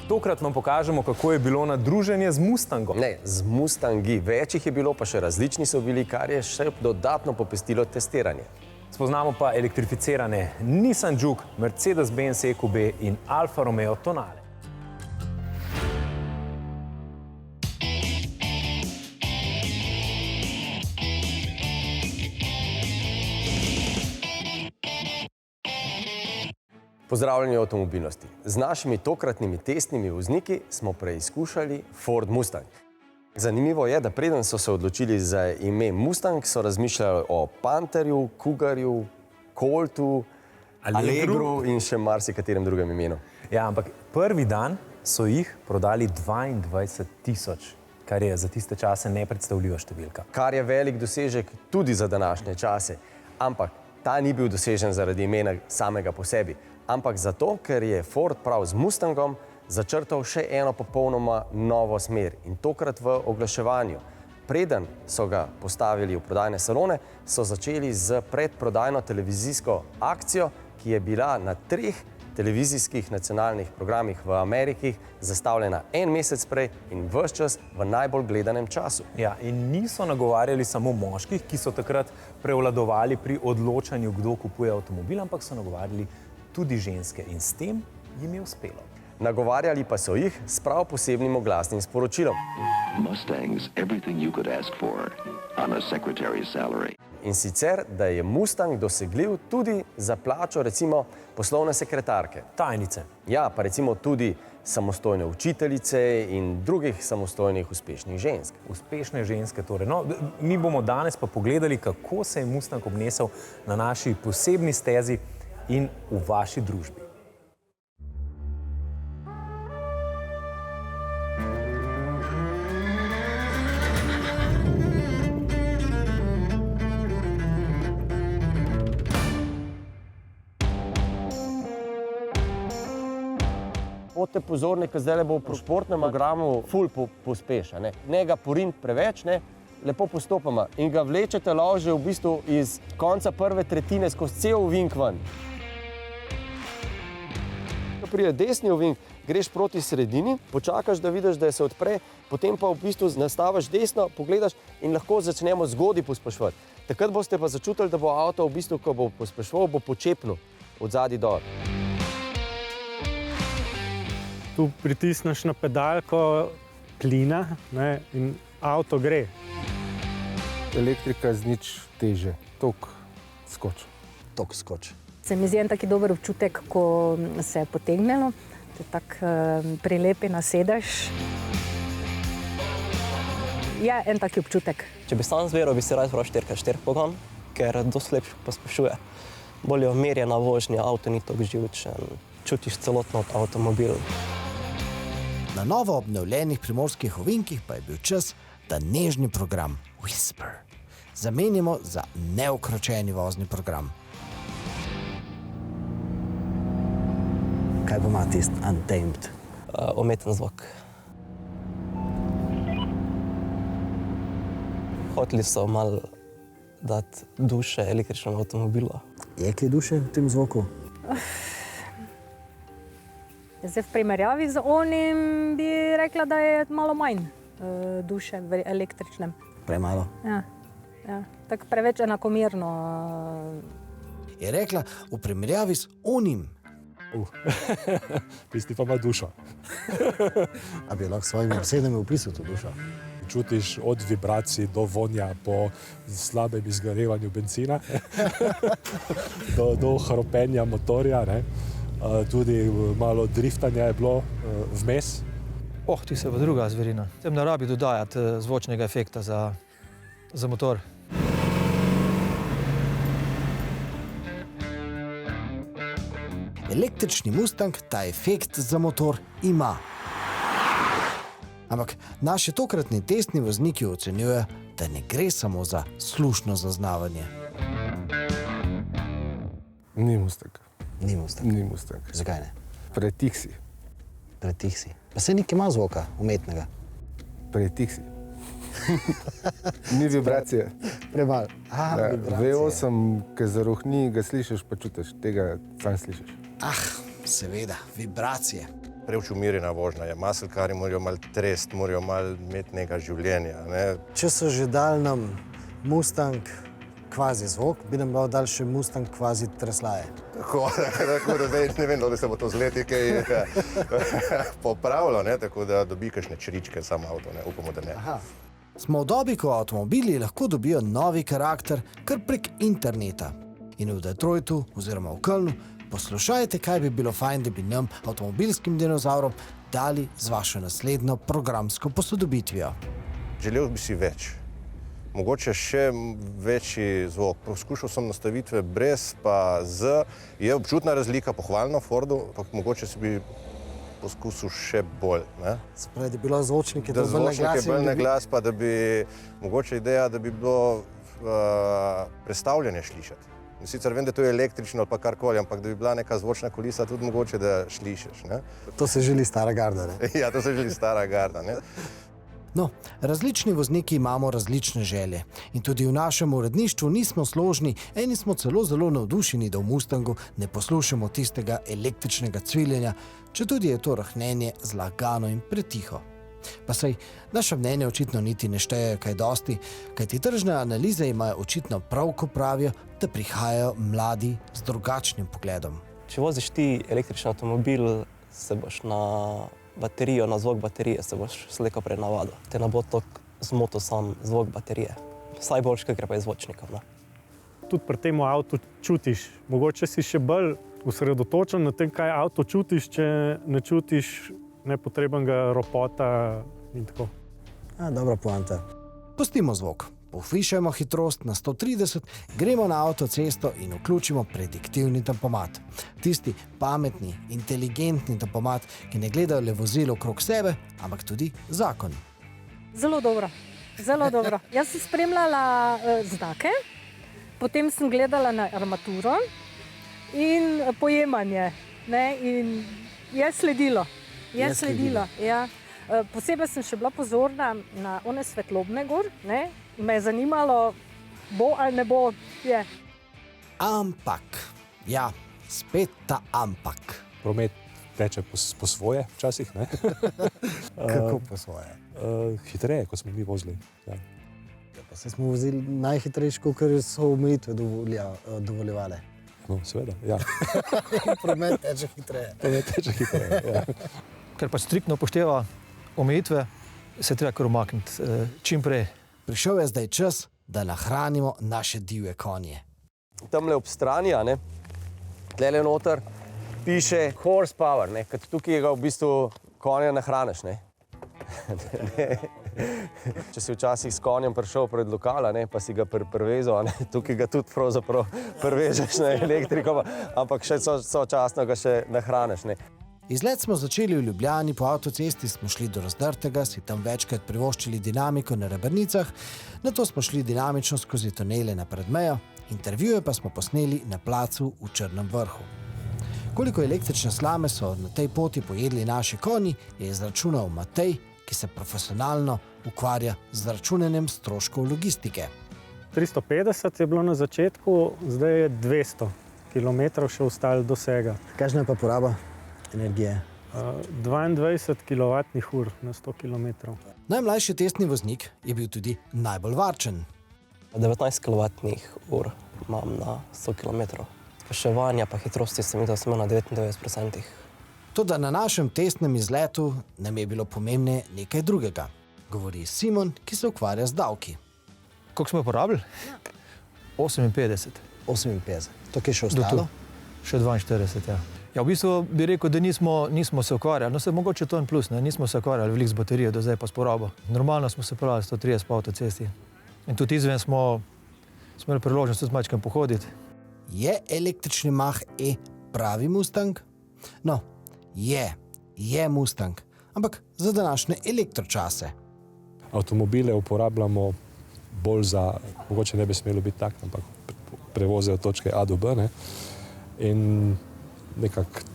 Tokrat vam pokažemo, kako je bilo na druženje z Mustangom. Ne, z Mustangi. Več jih je bilo, pa še različni so bili, kar je še dodatno popestilo testiranje. Spoznamo pa elektrificirane Nissan Juke, Mercedes-Benz EQB in Alfa Romeo Tonale. Pozdravljeni v avtomobilnosti. Z našimi tokratnimi testnimi vozniki smo preizkušali Ford Mustang. Zanimivo je, da preden so se odločili za ime Mustang, so razmišljali o Pantherju, Cougarju, Coltu, Allegru in še marsikaterem drugem imenu. Ja, ampak prvi dan so jih prodali 22.000, kar je za tiste čase nepredstavljiva številka. Kar je velik dosežek tudi za današnje čase. Ampak ta ni bil dosežen zaradi imena samega po sebi, ampak zato, ker je Ford prav z Mustangom začrtal še eno popolnoma novo smer in tokrat v oglaševanju. Preden so ga postavili v prodajne salone, so začeli z predprodajno televizijsko akcijo, ki je bila na 3 televizijskih nacionalnih programih v Ameriki zastavljena en mesec prej in ves čas v najbolj gledanem času. Ja, in niso nagovarjali samo moških, ki so takrat prevladovali pri odločanju, kdo kupuje avtomobil, ampak so nagovarjali tudi ženske in s tem jim je uspelo. Nagovarjali pa so jih s prav posebnim oglasnim sporočilom. Mustang's everything you could ask for on a secretary's salary. In sicer, da je Mustang dosegljiv tudi za plačo recimo poslovne sekretarke. Tajnice. Ja, pa recimo tudi samostojne učiteljice in drugih samostojnih uspešnih žensk. Uspešne ženske torej. No, mi bomo danes pa pogledali, kako se je Mustang obnesel na naši posebni stezi in v vaši družbi. Bodite pozorni, ker zdaj bo v športnem programu ful pospeša. Ne ga porint preveč, lepo postopoma in ga vlečete lože v bistvu iz konca prve tretjine skozi cel ovink ven. Ko pride desni ovink, greš proti sredini, počakaš, da vidiš, da se odpre, potem pa v bistvu nastaviš desno, pogledaš in lahko začnemo zgodaj pospeševati. Takrat boste pa začutili, da bo avto v bistvu, ko bo pospeševal, bo počepnil od zadaj dol. Tu pritisneš na pedalko plina in avto gre. Elektrika z nič teže, tok skoč. Tok skoč. Se mi zdi en taki dober občutek, ko se je potegnilo, te tako prilepi na sedež. Je en taki občutek. Če bi sam zbiral, bi si raje izbral 4x4 pogon, ker dosti lepše pospešuje. Bolj je umirjena vožnja, avto ni tako živčen, čutiš celotno avtomobil. Na novo obnovljenih primorskih ovinkih pa je bil čas, da nežni program Whisper zamenjamo za neukročeni vozni program. Kaj pa ima tisti Untamed? Umeten zvok. Hoteli so malo dati duše električnemu avtomobilu. Je kaj duše v tem zvoku? Zdaj v primerjavi z onim bi rekla, da je malo manj duše v električnem. Premalo? Ja. Tako preveč enakomerno. Je rekla v primerjavi z onim. Tisti pa ima dušo. A bi lahko s svojimi besedami opisal to dušo? Čutiš od vibracij do vonja po slabem izgorevanju bencina, do hropenja motorja, tudi malo driftanja je bilo vmes. Ti se pa druga zverina. Tem ne rabi dodajati zvočnega efekta za motor. Električni Mustang ta efekt za motor ima. Ampak naši tokratni testni vozniki ocenjujejo, da ne gre samo za slušno zaznavanje. Ni Mustang. Ni Mustang. Ni Mustang. Zakaj ne? Pretih si. Pretih si. Pa se nekaj ima zvoka umetnega. Pretih si. Ni vibracije. Premalo. V8, ki zarohni, ga slišiš, pa čutiš. Tega sam slišiš. Seveda, vibracije. preveč umirjena vožnja je. Maselkarji morajo malo trest, morajo malo imeti nekaj življenja. Ne? Če so že dali nam Mustang kvazi zvok, bi nam dal še Mustang kvazi treslaje. Tako da zdaj ne vem, da se bo to z leti kaj popravilo, ne? Tako da dobi kakšne čričke sam avto, ne? Upamo, da ne. Aha. Smo v dobi, ko avtomobili lahko dobijo novi karakter kar prek interneta. In v Detroitu oziroma v Kölnu poslušajte, kaj bi bilo fajn, da bi nam, avtomobilskim dinozavrom, dali z vašo naslednjo programsko posodobitvijo. Želel bi si več. Mogoče še večji zvok. Poskušal sem nastavitve brez pa z. Je občutna razlika, pohvalno Fordu, ampak mogoče si bi poskusil še bolj. Ne? Spravi, da bi bilo zvočnike da bolj na glas, pa da bi mogoče ideja, da bi bilo prestavljanje slišati. Sicer vem, da to je električno ali pa karkoli, ampak da bi bila neka zvočna kulisa tudi mogoče, da slišiš. Ne? To se želi stara garda, ne? Ja, to se želi stara garda, ne? No, različni vozniki imamo različne želje in tudi v našem uredništvu nismo složni, eni smo celo zelo navdušeni, da v Mustangu ne poslušamo tistega električnega cviljenja, četudi je to rahnenje zlagano in pretiho. Pa saj, naša mnenja očitno niti ne štejejo kaj dosti, kajti tržne analize imajo očitno prav, ko pravijo, da prihajajo mladi z drugačnim pogledom. Če voziš ti električni avtomobil, se boš na baterijo, na zvok baterije se boš slejko prej navadil. Te ne bo toliko zmotil sam zvok baterije. Vsaj boljš, kakor pa je zvočnikov. Tudi pri tem avtu čutiš. Mogoče si še bolj osredotočen na tem, kaj avto čutiš, če ne čutiš nepotrebnega ropota in tako. Dobra poanta. Pustimo zvok, povišajmo hitrost na 130, gremo na avtocesto in vključimo prediktivni tempomat. Tisti pametni, inteligentni tempomat, ki ne gledajo le vozilo okrog sebe, ampak tudi zakon. Zelo dobro, zelo dobro. Jaz sem spremljala znake, potem sem gledala na armaturo in pojemanje. Ne? In je sledilo. Ja. Posebej sem še bila pozorna na one svetlobne gor, ne? Me je zanimalo, bo ali ne bo. Je. Ampak, ja, spet ta ampak. Promet teče po svoje včasih, ne? Kako po svoje? Hitreje, kot smo mi vozili. Ja. Pa se smo vozili najhitrejši, ker so omejitve dovoljevale. No, seveda, ja. Promet teče hitreje. Ja. Ker pa striktno upošteva omejitve, se treba kar umakniti čim prej. Prišel je zdaj čas, da nahranimo naše divje konje. Tamle ob strani, ne, tlele noter, piše horsepower, ne, ker tukaj ga v bistvu konja nahraniš, ne. Če si včasih s konjem prišel pred lokala, ne, pa si ga prevezal, ne, tukaj ga tudi pravzaprav prevežeš na elektriko, ampak še sočasno ga še nahraniš, ne. Izlet smo začeli v Ljubljani, po avtocesti smo šli do Razdrtega, si tam večkrat privoščili dinamiko na Rebrnicah, nato smo šli dinamično skozi tunele na Predmejo, intervjuje pa smo posneli na placu v Črnem vrhu. Koliko električne slame so na tej poti pojedli naši konji, je izračunal Matej, ki se profesionalno ukvarja z računanjem stroškov logistike. 350 je bilo na začetku, zdaj je 200 km še ostalo dosega. Kakšna je pa poraba energije? 22 kWh na 100 km. Najmlajši testni voznik je bil tudi najbolj varčen. 19 kWh imam na 100 km. Spaševanja pa hitrosti sem videl samo na 99%. Toda na našem testnem izletu nam je bilo pomembne nekaj drugega. Govori Simon, ki se ukvarja z davki. Koliko smo porabili? 58. 58. To je še ostalo? Še 42, ja. Ja, v bistvu bi rekel, da nismo se ukvarjali. No, se mogoče to en plus, ne? Nismo se ukvarjali veliko z baterijo, do zdaj pa s porabo. Normalno smo se pravili 130 po avtocesti. In tudi izven smo imeli priložnost tudi z mačkem pohoditi. Je električni Mach-E pravi Mustang? No, je Mustang, ampak za današnje elektročase. Avtomobile uporabljamo bolj za, mogoče ne bi smelo biti tak, ampak prevoze od točke A do B, ne? In nekako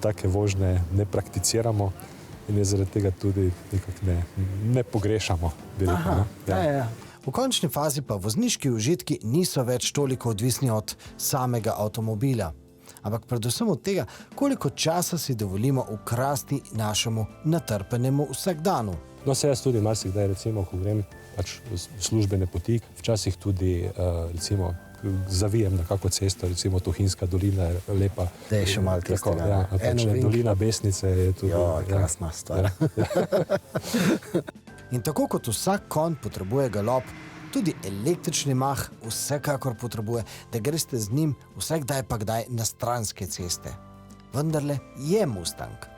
take vožnje ne prakticiramo in je zaradi tega tudi nekako ne pogrešamo, bi rekel. Ja. V končni fazi pa vozniški užitki niso več toliko odvisni od samega avtomobila. ampak predvsem od tega, koliko časa si dovolimo ukrasti našemu natrpenemu vsakdanu. No, se jaz tudi marsikdaj, recimo, ko grem pač v službene poti, včasih tudi, recimo, zavijem na kako cesto, recimo Tuhinjska dolina je lepa. Daj še malo tistega. Ja, pač dolina Besnice je tudi. Jo, krasna stvar. In tako kot vsak konj potrebuje galop, tudi električni mah vsekakor potrebuje, da greste z njim vsakdaj pa kdaj na stranske ceste. Vendarle je Mustang.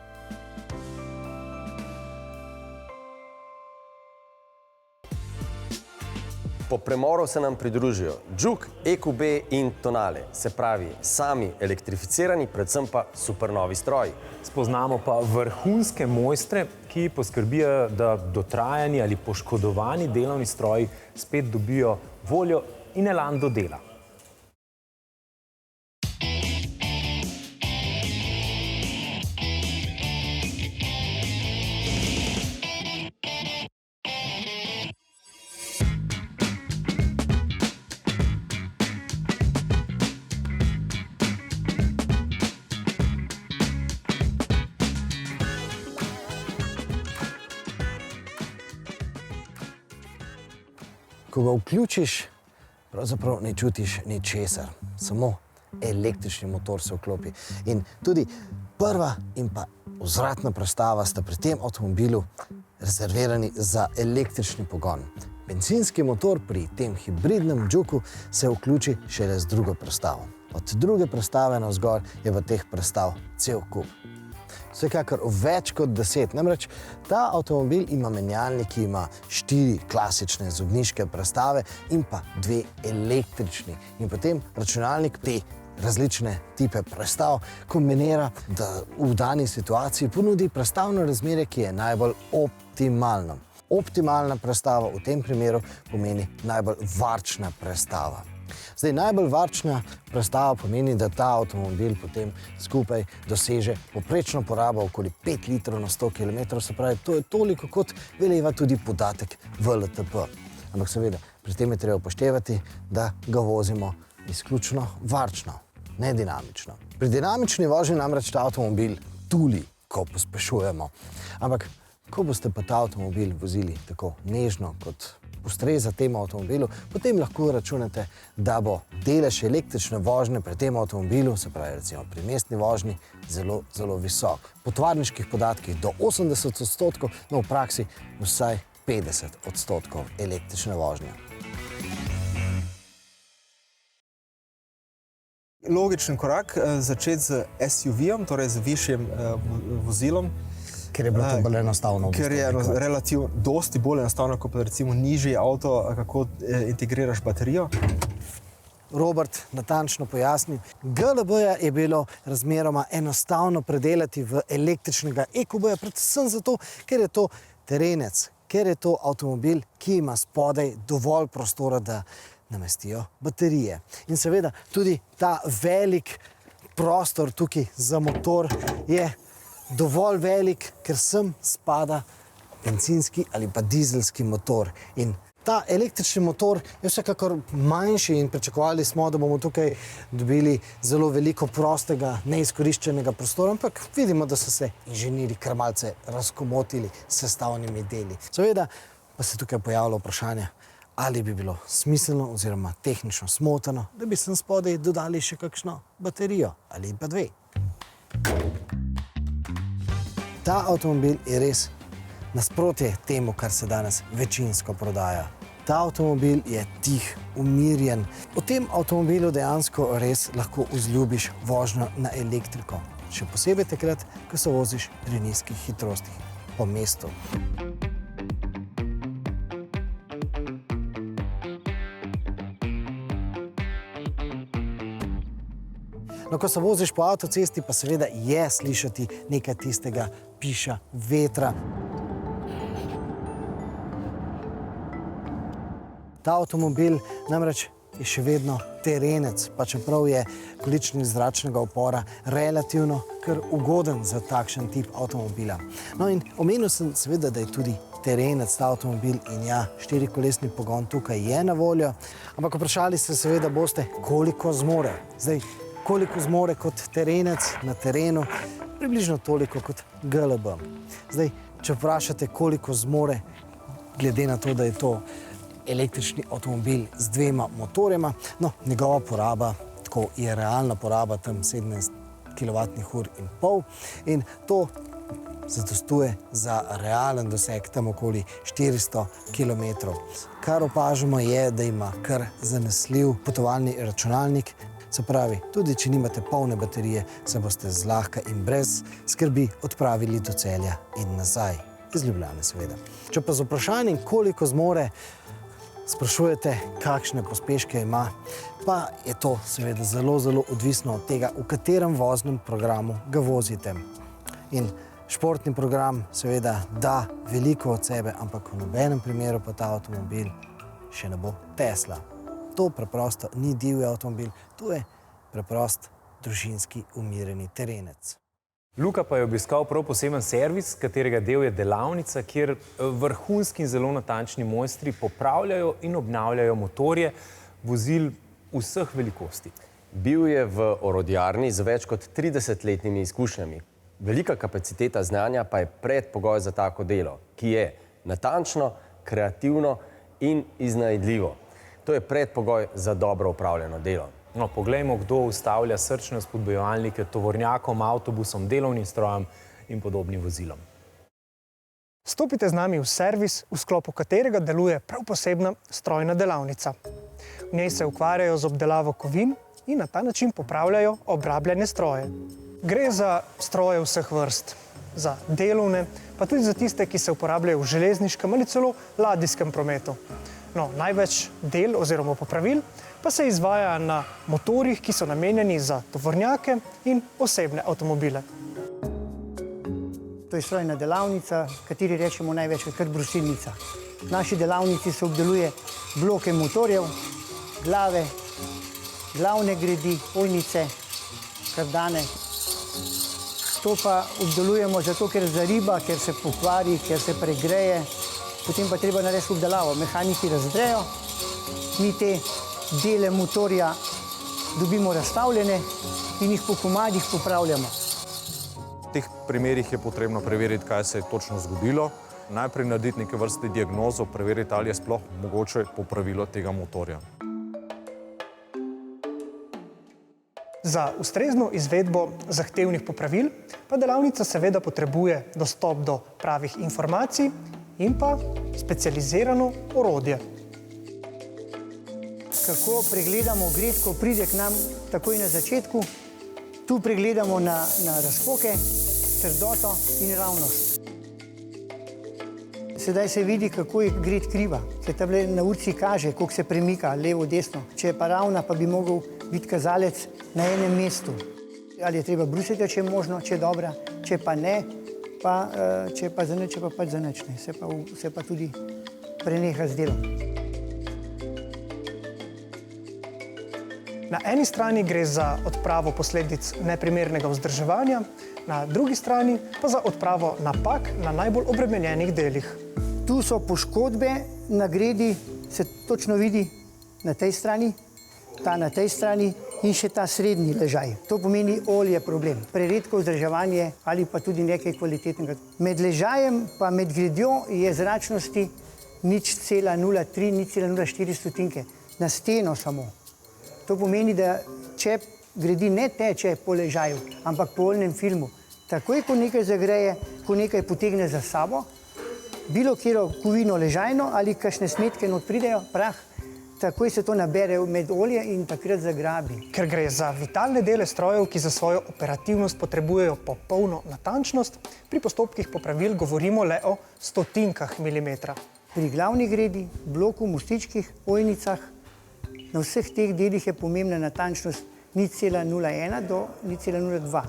Po premoru se nam pridružijo Juke, EQB in Tonale, se pravi sami elektrificirani, predvsem pa supernovi stroji. Spoznamo pa vrhunske mojstre, ki poskrbijo, da dotrajani ali poškodovani delovni stroji spet dobijo voljo in elan do dela. Ko ga vključiš, pravzaprav ne čutiš ničesar, samo električni motor se vklopi. In tudi prva in pa vzvratna prestava sta pri tem avtomobilu rezervirani za električni pogon. Bencinski motor pri tem hibridnem Juku se vključi šele z drugo prestavo. Od druge prestave navzgor je v teh prestav cel kup. Vsekakor več kot 10. Namreč ta avtomobil ima menjalnik, ki ima 4 klasične zobniške prestave in pa 2 električni. In potem računalnik te različne tipe prestav kombinira, da v dani situaciji ponudi prestavno razmerje, ki je najbolj optimalno. Optimalna prestava v tem primeru pomeni najbolj varčna prestava. Zdaj, najbolj varčna prestava pomeni, da ta avtomobil potem skupaj doseže poprečno porabo okoli 5 litrov na 100 km, se pravi, to je toliko, kot veleva tudi podatek VLTP. Ampak seveda, pri tem je treba upoštevati, da ga vozimo izključno varčno, ne dinamično. Pri dinamični vožnji namreč ta avtomobil tuli, ko pospešujemo. Ampak, ko boste pa ta avtomobil vozili tako nežno, kot ustreza temu avtomobilu, potem lahko računate, da bo delež električne vožnje pri tem avtomobilu, se pravi recimo pri mestni vožnji, zelo, zelo visok. Po tovarniških podatkih do 80%, no v praksi vsaj 50% električne vožnje. Logičen korak začeti z SUV-om, torej z višjim vozilom. Ker je bilo to bolj enostavno. Ker je relativno dosti bolj enostavno, kot pa recimo nižji avto, kako integriraš baterijo. Robert natančno pojasni, GLB-ja je bilo razmeroma enostavno predelati v električnega EQB-ja, predvsem zato, ker je to terenec, ker je to avtomobil, ki ima spodaj dovolj prostora, da namestijo baterije. In seveda tudi ta velik prostor tukaj za motor je dovolj velik, ker sem spada bencinski ali pa dizelski motor. In ta električni motor je vsekakor manjši in pričakovali smo, da bomo tukaj dobili zelo veliko prostega, neizkoriščenega prostora, ampak vidimo, da so se inženirji kar malce razkomotili s sestavnimi deli. Seveda pa se tukaj pojavlja vprašanje, ali bi bilo smiselno oziroma tehnično smotrno, da bi sem spodaj dodali še kakšno baterijo ali pa 2. Ta avtomobil je res nasprotje temu, kar se danes večinsko prodaja. Ta avtomobil je tih, umirjen. V tem avtomobilu dejansko res lahko vzljubiš vožnjo na elektriko. Še posebej takrat, ko se voziš pri nizkih hitrostih po mestu. No, ko se voziš po avtocesti, pa seveda je slišati nekaj tistega piša vetra. Ta avtomobil namreč je še vedno terenec, pa čeprav je količnik zračnega upora relativno kar ugoden za takšen tip avtomobila. No in omenil sem seveda, da je tudi terenec ta avtomobil in ja, 4-kolesni pogon tukaj je na voljo, ampak vprašali ste seveda boste, koliko zmore. Zdaj, koliko zmore kot terenec na terenu, približno toliko kot GLB. Zdaj, če vprašate, koliko zmore, glede na to, da je to električni avtomobil z 2 motorjema, no, njegova poraba, tako je realna poraba, tam 17 kWh in pol, in to zadostuje za realen doseg tam okoli 400 km. Kar opažamo je, da ima kar zanesljiv potovalni računalnik, se pravi, tudi če nimate polne baterije, se boste zlahka in brez skrbi odpravili do Celja in nazaj, iz Ljubljane seveda. Če pa z vprašanjem, koliko zmore, sprašujete, kakšne pospeške ima, pa je to seveda zelo, zelo odvisno od tega, v katerem voznem programu ga vozite. In športni program seveda da veliko od sebe, ampak v nobenem primeru pa ta avtomobil še ne bo Tesla. To preprosto ni divji avtomobil, to je preprost družinski umirjeni terenec. Luka pa je obiskal prav poseben servis, katerega del je delavnica, kjer vrhunski in zelo natančni mojstri popravljajo in obnavljajo motorje vozil vseh velikosti. Bil je v orodjarni z več kot 30-letnimi izkušnjami. Velika kapaciteta znanja pa je predpogoj za tako delo, ki je natančno, kreativno in iznajdljivo. To je predpogoj za dobro upravljeno delo. No, poglejmo, kdo ustavlja srčne spodbujevalnike tovornjakom, avtobusom, delovnim strojem in podobnim vozilom. Stopite z nami v servis, v sklopu katerega deluje prav posebna strojna delavnica. V njej se ukvarjajo z obdelavo kovin in na ta način popravljajo obrabljene stroje. Gre za stroje vseh vrst, za delovne, pa tudi za tiste, ki se uporabljajo v železniškem ali celo ladijskem prometu. No, največ del oziroma popravil pa se izvaja na motorjih, ki so namenjeni za tovornjake in osebne avtomobile. To je strojna delavnica, kateri rečemo največkrat kar brusilnica. V naši delavnici se obdeluje bloke motorjev, glave, glavne gredi, ojnice, kardane. To pa obdelujemo zato, ker zariba, ker se pokvari, ker se pregreje. Potem pa treba narediti obdelavo. Mehaniki razdrejo, mi te dele motorja dobimo razstavljene in jih po komadih popravljamo. V teh primerih je potrebno preveriti, kaj se je točno zgodilo. Najprej narediti neke vrste diagnozo, preveriti, ali je sploh mogoče popravilo tega motorja. Za ustrezno izvedbo zahtevnih popravil pa delavnica seveda potrebuje dostop do pravih informacij in pa specializirano orodje. Kako pregledamo gred, ko pride k nam takoj na začetku? Tu pregledamo na razpoke, trdoto in ravnost. Sedaj se vidi, kako je gred kriva. Se tam na urci kaže, koliko se premika levo, desno. Če je pa ravna, pa bi mogel biti kazalec na enem mestu. Ali je treba brusiti, če je možno, če je dobra, če pa ne, če pa za nič, če pa pač za nič. Se pa tudi preneha z delom. Na eni strani gre za odpravo posledic neprimernega vzdrževanja, na drugi strani pa za odpravo napak na najbolj obremenjenih delih. Tu so poškodbe na gredi, se točno vidi na tej strani, ta na tej strani in še ta srednji ležaj. To pomeni olje problem, preredko vzdrževanje ali pa tudi nekaj kvalitetnega. Med ležajem pa med gredjo je zračnosti 0,03, 0,04 stotinke, na steno samo. To pomeni, da če gredi ne teče po ležaju, ampak po oljnem filmu, takoj, ko nekaj zagreje, ko nekaj potegne za sabo, bilo kjero kovino ležajno ali kakšne smetke not pridejo, prah, takoj se to nabere med olje in takrat zagrabi. Ker gre za vitalne dele strojev, ki za svojo operativnost potrebujejo popolno natančnost, pri postopkih popravil govorimo le o stotinkah milimetra. Pri glavni gredi, bloku, mostičkih, ojnicah, na vseh teh delih je pomembna natančnost 0,01 do 0,02.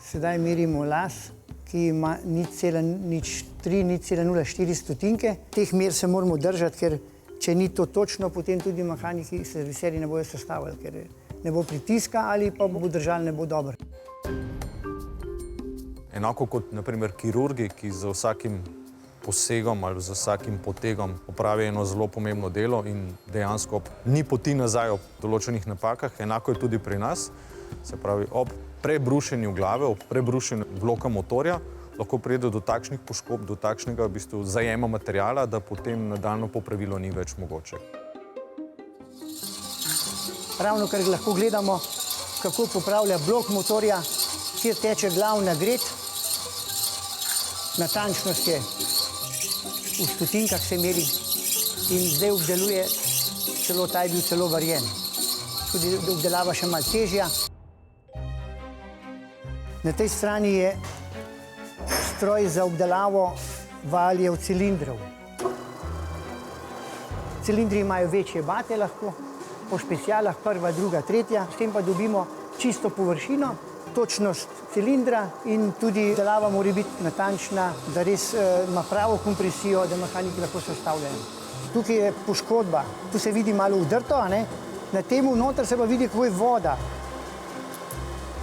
Sedaj merimo las, ki ima 0,03, 0,04 stotinke. Teh mer se moramo držati, ker če ni to točno, potem tudi mehaniki serviserji ne bojo sestavili, ker ne bo pritiska ali pa bo držal ne bo dobro. Enako kot naprimer kirurgi, ki z vsakim posegom ali z vsakim potegom opravi eno zelo pomembno delo in dejansko ni poti nazaj ob določenih napakah. Enako je tudi pri nas. Se pravi, ob prebrušenju glave, ob prebrušenju bloka motorja lahko pride do takšnih poškodb, do takšnega v bistvu zajema materijala, da potem nadaljnje popravilo ni več mogoče. Ravno kar lahko gledamo, kako popravlja blok motorja, kjer teče glavna gred. Natančnost je v stotinkah se meri in zdaj obdeluje, ta je bil celo varjen. Tudi obdelava še malo težja. Na tej strani je stroj za obdelavo valjev cilindrov. Cilindri imajo večje bate lahko, po specialah prva, druga, tretja, s tem pa dobimo čisto površino, točnost cilindra in tudi obdelava mora biti natančna, da res ima pravo kompresijo, da mehaniki lahko sestavljajo. Tukaj je poškodba, tu se vidi malo udrto, na temu noter se pa vidi, kako je voda.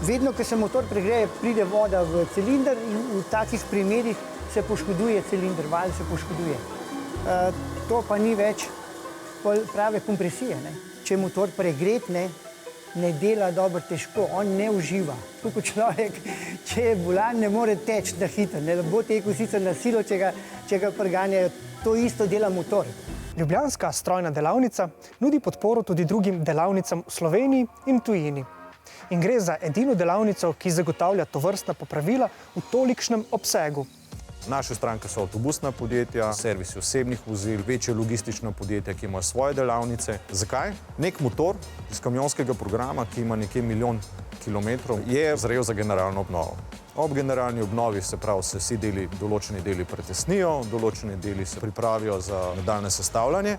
Vedno, ko se motor pregreje, pride voda v cilinder in v takih primerih se poškoduje cilinder, valj se poškoduje. To pa ni več prave kompresije. Če je motor pregret, ne dela dobro, težko, on ne uživa. Tako človek, če je bolan, ne more teči na hitro, ne bo tekel sicer na silo, če ga preganjajo. To isto dela motor. Ljubljanska strojna delavnica nudi podporo tudi drugim delavnicam v Sloveniji in tujini. In gre za edino delavnico, ki zagotavlja tovrstna popravila v tolikšnem obsegu. Naše stranke so avtobusna podjetja, servisi osebnih vozil, večje logistična podjetja, ki imajo svoje delavnice. Zakaj? Nek motor iz kamionskega programa, ki ima nekje 1 milijon kilometrov, je zrel za generalno obnovo. Ob generalni obnovi se vsi določeni deli pretesnijo, določeni deli se pripravijo za nadaljne sestavljanje.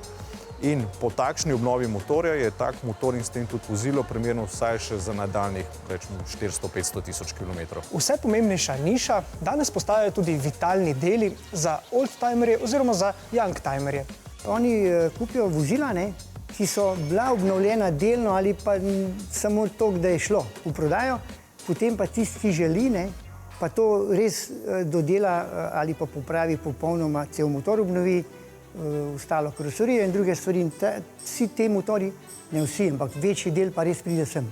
In po takšni obnovi motorja je tak motor in s tem tudi vozilo primerno vsaj še za nadaljnih, rečemo, 400-500 tisoč kilometrov. Vse pomembnejša niša danes postajajo tudi vitalni deli za oldtimerje oziroma za youngtimerje. Oni kupijo vozila, ki so bila obnovljena delno ali pa samo toliko, da je šlo v prodajo, potem pa tisti, ki želi, pa to res dodela ali pa popravi popolnoma, cel motor obnovi, ostalo karoserijo in druge stvari. Vsi te motorji, ne vsi, ampak večji del pa res pride sem.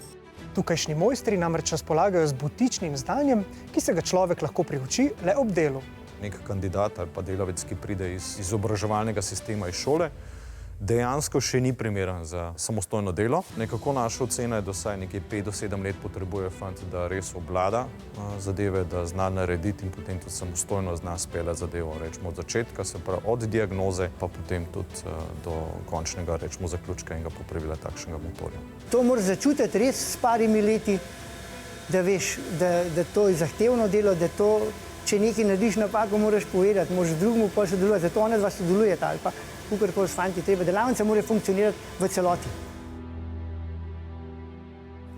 Tukajšnji mojstri namreč razpolagajo z butičnim znanjem, ki se ga človek lahko priuči le ob delu. Nek kandidat ali pa delavec, ki pride iz izobraževalnega sistema iz šole, dejansko še ni primeren za samostojno delo. Nekako naša ocena je, da vsaj nekje 5 do 7 let potrebuje fant, da res obvlada zadeve, da zna narediti in potem tudi samostojno zna speljati zadevo, rečemo od začetka, se pravi od diagnoze, pa potem tudi do končnega, rečemo, zaključka in ga popravila takšnega motorja. To moraš začutiti res s parimi leti, da veš, da to je zahtevno delo, da to, če nekaj narediš napako, moraš povedati, moraš drugemu pa sodelovati, zato ona dva sodelujeta ali pa kakorkoli s fanti treba. Delavnica mora funkcionirati v celoti.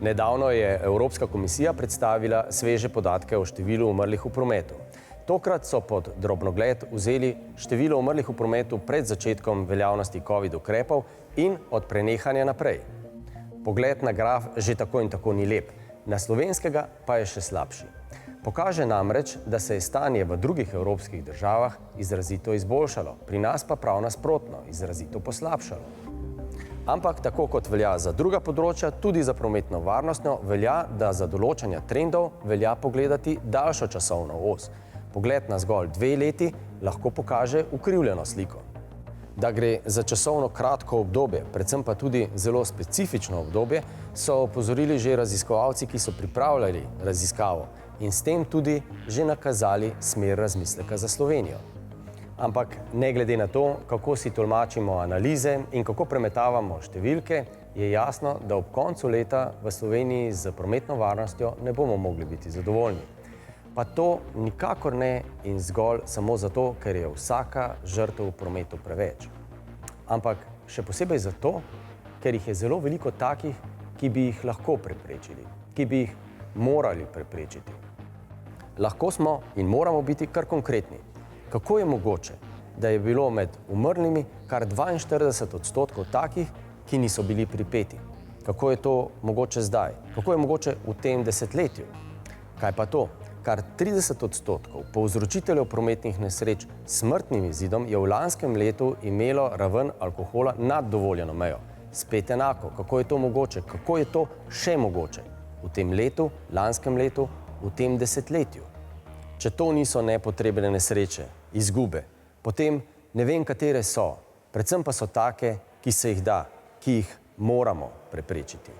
Nedavno je Evropska komisija predstavila sveže podatke o številu umrlih v prometu. Tokrat so pod drobnogled vzeli število umrlih v prometu pred začetkom veljavnosti COVID ukrepov in od prenehanja naprej. Pogled na graf že tako in tako ni lep, na slovenskega pa je še slabši. Pokaže namreč, da se je stanje v drugih evropskih državah izrazito izboljšalo, pri nas pa prav nasprotno, izrazito poslabšalo. Ampak tako kot velja za druga področja, tudi za prometno varnostno velja, da za določanja trendov velja pogledati daljšo časovno os. Pogled na zgolj 2 leti lahko pokaže ukrivljeno sliko. Da gre za časovno kratko obdobje, predvsem pa tudi zelo specifično obdobje, so opozorili že raziskovalci, ki so pripravljali raziskavo in s tem tudi že nakazali smer razmisleka za Slovenijo. Ampak ne glede na to, kako si tolmačimo analize in kako premetavamo številke, je jasno, da ob koncu leta v Sloveniji z prometno varnostjo ne bomo mogli biti zadovoljni. Pa to nikakor ne in zgolj samo zato, ker je vsaka žrtev v prometu preveč. Ampak še posebej zato, ker jih je zelo veliko takih, ki bi jih lahko preprečili, ki bi jih morali preprečiti. Lahko smo in moramo biti kar konkretni. Kako je mogoče, da je bilo med umrlimi kar 42% takih, ki niso bili pripeti? Kako je to mogoče zdaj? Kako je mogoče v tem desetletju? Kaj pa to? Kar 30% povzročiteljev prometnih nesreč s smrtnim izidom je v lanskem letu imelo raven alkohola nad dovoljeno mejo. Spet enako, kako je to mogoče, kako je to še mogoče v tem letu, lanskem letu, v tem desetletju. Če to niso nepotrebne nesreče, izgube, potem ne vem, katere so, predvsem pa so take, ki se jih da, ki jih moramo preprečiti.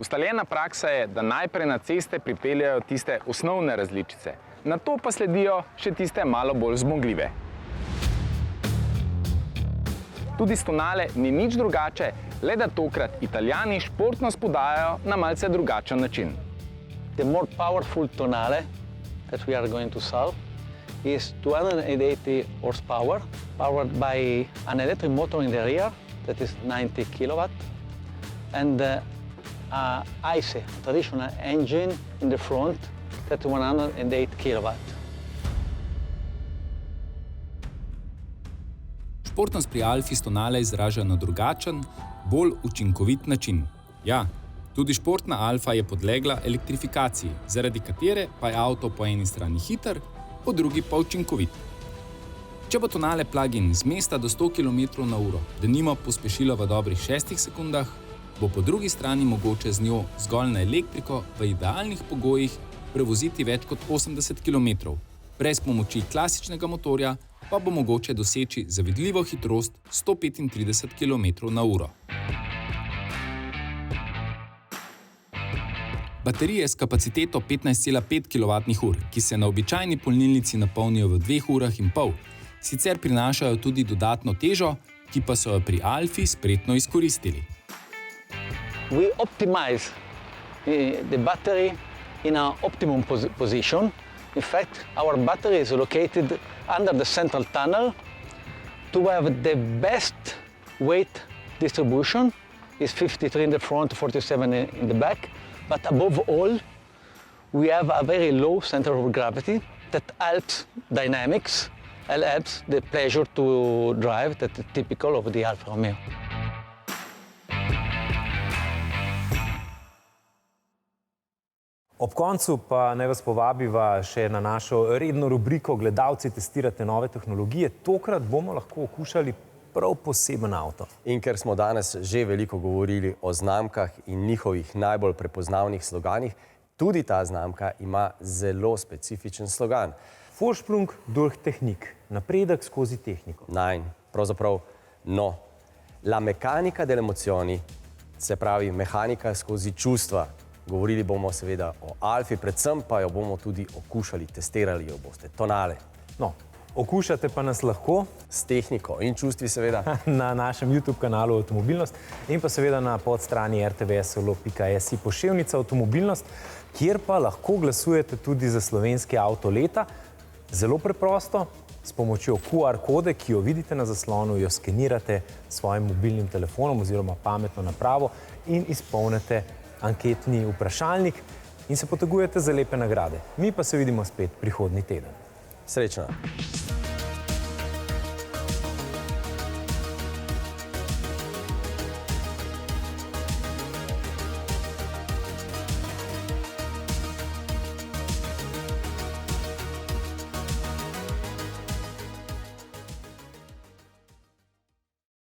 Ustaljena praksa je, da najprej na ceste pripeljajo tiste osnovne različice, nato pa sledijo še tiste malo bolj zmogljive. Tudi s Tonale ni nič drugače, le da tokrat Italijani športno spodajajo na malce drugačen način. The more powerful Tonale that we are going to solve is 280 horsepower, powered by an electric motor in the rear that is 90 kilowatt, and ICE, traditional engine in the front, that's 108 kilowatt. Športnost pri Alfi s Tonale izraža na drugačen, bolj učinkovit način. Ja, tudi športna Alfa je podlegla elektrifikaciji, zaradi katere pa je avto po eni strani hiter, po drugi pa učinkovit. Če bo Tonale plug-in z mesta do 100 km/h, denimo pospešilo v dobrih 6 sekundah, bo po drugi strani mogoče z njo zgolj na elektriko v idealnih pogojih prevoziti več kot 80 km. Brez pomoči klasičnega motorja pa bo mogoče doseči zavidljivo hitrost 135 km/h. Baterije s kapaciteto 15,5 kWh, ki se na običajni polnilnici napolnijo v 2 urah in pol, sicer prinašajo tudi dodatno težo, ki pa so jo pri Alfi spretno izkoristili. We optimize the battery in an optimum position. In fact, our battery is located under the central tunnel to have the best weight distribution. It's 53 in the front, 47 in the back. But above all, we have a very low center of gravity that helps dynamics and helps the pleasure to drive that is typical of the Alfa Romeo. Ob koncu pa naj vas povabiva še na našo redno rubriko Gledalci testirate nove tehnologije. Tokrat bomo lahko okušali prav poseben avto. In ker smo danes že veliko govorili o znamkah in njihovih najbolj prepoznavnih sloganih, tudi ta znamka ima zelo specifičen slogan. Vorsprung durch Technik, napredek skozi tehniko. Nein, pravzaprav no. La meccanica delle emozioni, se pravi mehanika skozi čustva. Govorili bomo seveda o Alfi, predvsem pa jo bomo tudi okušali, testirali jo boste. Tonale. No, okušate pa nas lahko s tehniko in čustvi seveda na našem YouTube kanalu Avtomobilnost in pa seveda na podstrani rtvsolo.si poševnica Avtomobilnost, kjer pa lahko glasujete tudi za slovenski avto leta. Zelo preprosto, s pomočjo QR kode, ki jo vidite na zaslonu, jo skenirate s svojim mobilnim telefonom oziroma pametno napravo in izpolnite anketni vprašalnik in se potegujete za lepe nagrade. Mi pa se vidimo spet prihodnji teden. Srečno!